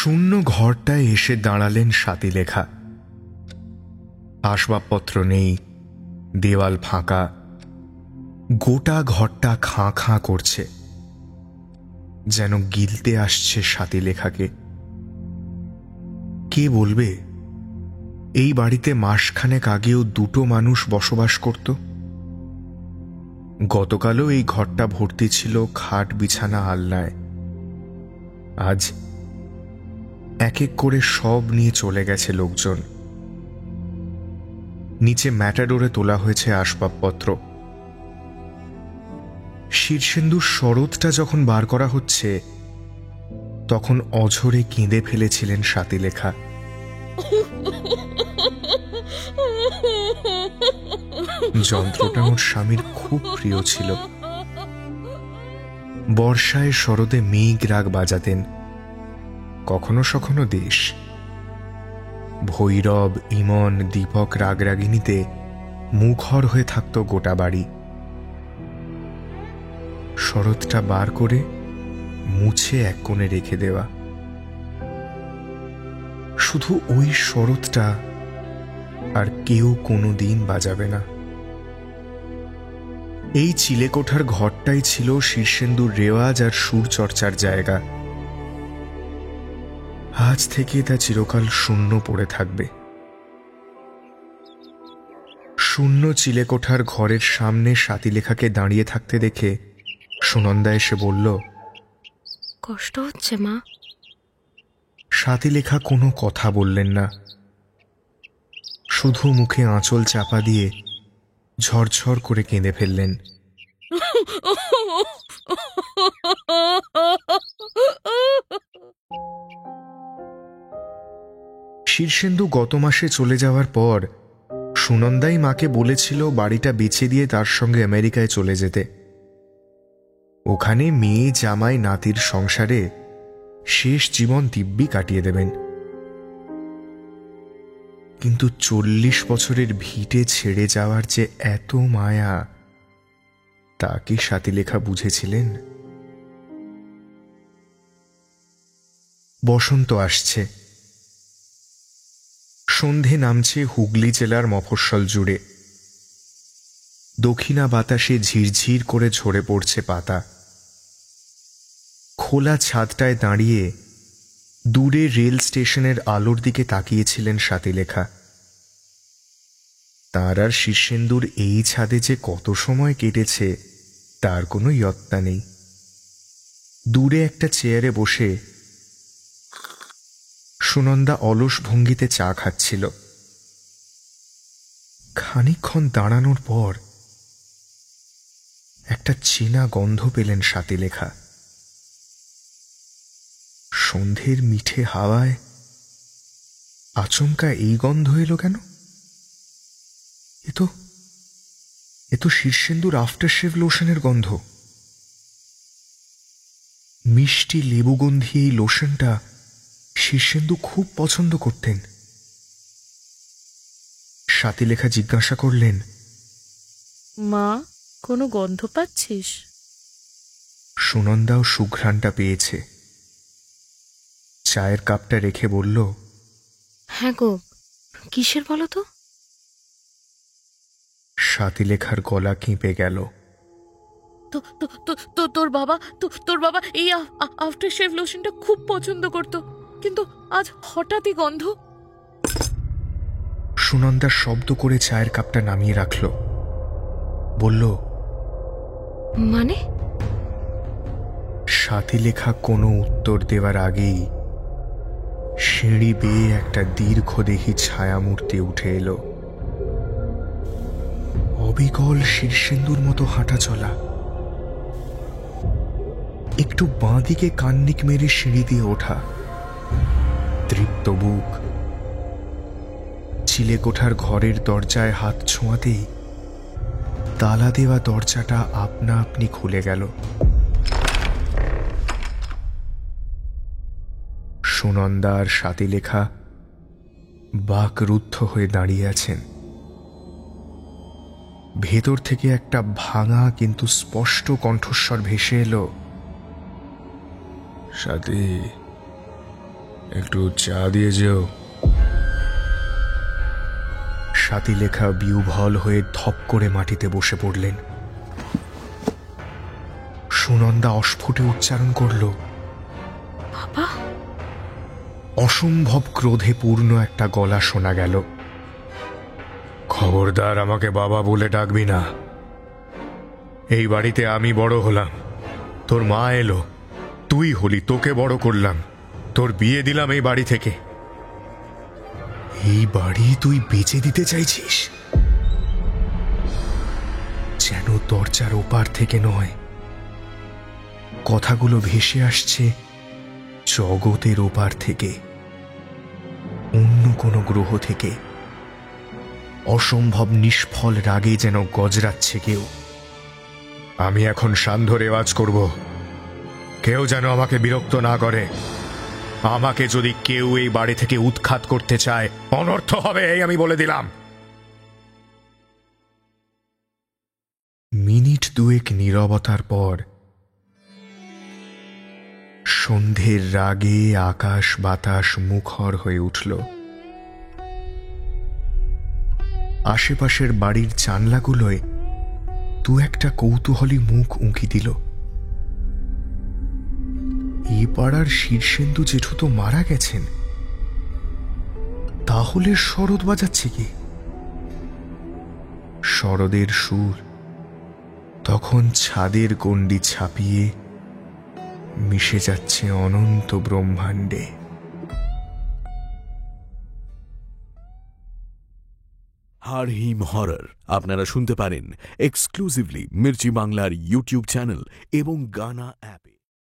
শূন্য ঘরটায় এসে দাঁড়ালেন স্বাতীলেখা। আসবাবপত্র নেই, দেওয়াল ফাঁকা, গোটা ঘরটা খাঁ খাঁ করছে, যেন গিলতে আসছে স্বাতীলেখাকে। কে বলবে এই বাড়িতে মাসখানেক আগেও দুটো মানুষ বসবাস করত? গতকালও এই ঘরটা ভর্তি ছিল খাট বিছানা আলনায়। আজ এক এক করে সব নিয়ে চলে গেছে লোকজন। নিচে ম্যাটাডোরে তোলা হয়েছে আসবাবপত্র। শীর্ষেন্দুর শরৎটা যখন বার করা হচ্ছে তখন অঝরে কেঁদে ফেলেছিলেন স্বাতীলেখা। যন্ত্রটা ওর স্বামীর খুব প্রিয় ছিল। বর্ষায় শরতে মেঘ রাগ বাজাতেন, কখনো সখনো দেশ। ভৈরব, ইমন, দীপক রাগরাগিনীতে মুখর হয়ে থাকত গোটা বাড়ি। শরৎটা বার করে মুছে এক কোণে রেখে দেওয়া। শুধু ওই শরৎটা আর কেউ কোনোদিন বাজাবে না। এই চিলেকোঠার ঘরটাই ছিল শীর্ষেন্দুর রেওয়াজ আর সুর চর্চার জায়গা। আজ থেকে তা চিরকাল শূন্য পড়ে থাকবে। শূন্য চিলেকোঠার ঘরের সামনে স্বাতীলেখাকে দাঁড়িয়ে থাকতে দেখে সুনন্দা এসে বলল, কষ্ট হচ্ছে মা? স্বাতীলেখা কোনো কথা বললেন না, শুধু মুখে আঁচল চাপা দিয়ে ঝরঝর করে কেঁদে ফেললেন। শীর্ষেন্দু গত মাসে চলে যাওয়ার পর সুনন্দাই মাকে বলেছিল বাড়িটা বেচে দিয়ে তার সঙ্গে আমেরিকায় চলে যেতে। ওখানে মেয়ে, জামাই, নাতির সংসারে শেষ জীবন দিব্যি কাটিয়ে দেবেন। কিন্তু 40 বছরের ভিটে ছেড়ে যাওয়ার যে এত মায়া, তা কি স্বাতীলেখা বুঝেছিলেন? বসন্ত আসছে। সন্ধে নামছে হুগলি জেলার মফস্বল জুড়ে। দক্ষিণা বাতাসে ঝিরঝির করে ঝরে পড়ছে পাতা। খোলা ছাদটায় দাঁড়িয়ে দূরে রেল স্টেশনের আলোর দিকে তাকিয়েছিলেন স্বাতীলেখা। তার আর শীর্ষেন্দুর এই ছাদে যে কত সময় কেটেছে তার কোনো ইয়ত্তা নেই। দূরে একটা চেয়ারে বসে সুনন্দা অলস ভঙ্গিতে চা খাচ্ছিল। খানিকক্ষণ দাঁড়ানোর পর একটা চেনা গন্ধ পেলেন স্বাতীলেখা। সন্ধ্যের মিঠে হাওয়ায় আচমকা এই গন্ধ এলো কেন? এ তো শীর্ষেন্দুর আফটার শেভ লোশনের গন্ধ। মিষ্টি লেবুগন্ধি এই লোশনটা শীর্ষেন্দু খুব পছন্দ করতেন। স্বাতীলেখা জিজ্ঞাসা করলেন, মা, কোনো গন্ধ পাচ্ছিস? সুনন্দাও সুঘ্রাণটা পেয়েছে। চায়ের কাপটা রেখে বলল, হ্যাঁ গো, কিসের বলো তো? স্বাতীলেখার গলা কেঁপে গেল। তোর বাবা এই আফটার শেভ লোশনটা খুব পছন্দ করত, কিন্তু আজ হঠাৎই গন্ধ। সুনন্দা শব্দ করে চায়ের কাপটা নামিয়ে রাখল, বলল, মানে? স্বাতীলেখা কোনো উত্তর দেওয়ার আগেই সিঁড়ি বেয়ে একটা দীর্ঘদেহী ছায়ামূর্তি উঠে এলো। অবিকল শীর্ষেন্দুর মতো হাঁটা চলা, একটু বাঁদিকে কান্নিক মেরে সিঁড়ি দিয়ে ওঠা, তৃপ্ত বুক। চিলেকোঠার ঘরের দরজায় হাত ছোঁয়াতেই তালা দেওয়া দরজাটা আপনা আপনি খুলে গেল। সুনন্দা আর স্বাতীলেখা বাকরুদ্ধ হয়ে দাঁড়িয়ে আছেন। ভেতর থেকে একটা ভাঙা কিন্তু স্পষ্ট কণ্ঠস্বর ভেসে এলো, স্বাতী, একটু চা দিয়ে যেও। সাতিলেখা বিহ্বল হয়ে ধপ করে মাটিতে বসে পড়লেন। সুনন্দা অস্ফুটে উচ্চারণ করল, বাবা। অসম্ভব ক্রোধে পূর্ণ একটা গলা শোনা গেল, খবরদার আমাকে বাবা বলে ডাকবি না। এই বাড়িতে আমি বড় হলাম, তোর মা এলো, তুই হলি, তোকে বড় করলাম, তোর বিয়ে দিলাম এই বাড়ি থেকে। এই বাড়ি তুই বেচে দিতে চাইছিস? যেন দরজার ওপার থেকে নয়, কথাগুলো ভেসে আসছে জগতের ওপার থেকে, অন্য কোনো গ্রহ থেকে। অসম্ভব নিষ্ফল রাগে যেন গজরাচ্ছে কেউ। আমি এখন সান্ধ্য রেওয়াজ করব, কেউ যেন আমাকে বিরক্ত না করে। আমাকে যদি কেউ এই বাড়ি থেকে উৎখাত করতে চায়, অনর্থ হবে এই আমি বলে দিলাম। মিনিট দুয়েক নীরবতার পর সন্ধ্যের রাগে আকাশ বাতাস মুখর হয়ে উঠল। আশেপাশের বাড়ির জানলাগুলোয় দু একটা কৌতূহলী মুখ উঁকি দিল। এ পাড়ার শীর্ষেন্দু জেঠু তো মারা গেছেন, তাহলে শরৎ বাজাচ্ছে কি? শরদের সুর তখন ছাদের গণ্ডি ছাপিয়ে মিশে যাচ্ছে অনন্ত ব্রহ্মাণ্ডে। হাড়হিম হরর আপনারা শুনতে পারেন এক্সক্লুসিভলি মির্চি বাংলার ইউটিউব চ্যানেল এবং গানা অ্যাপে।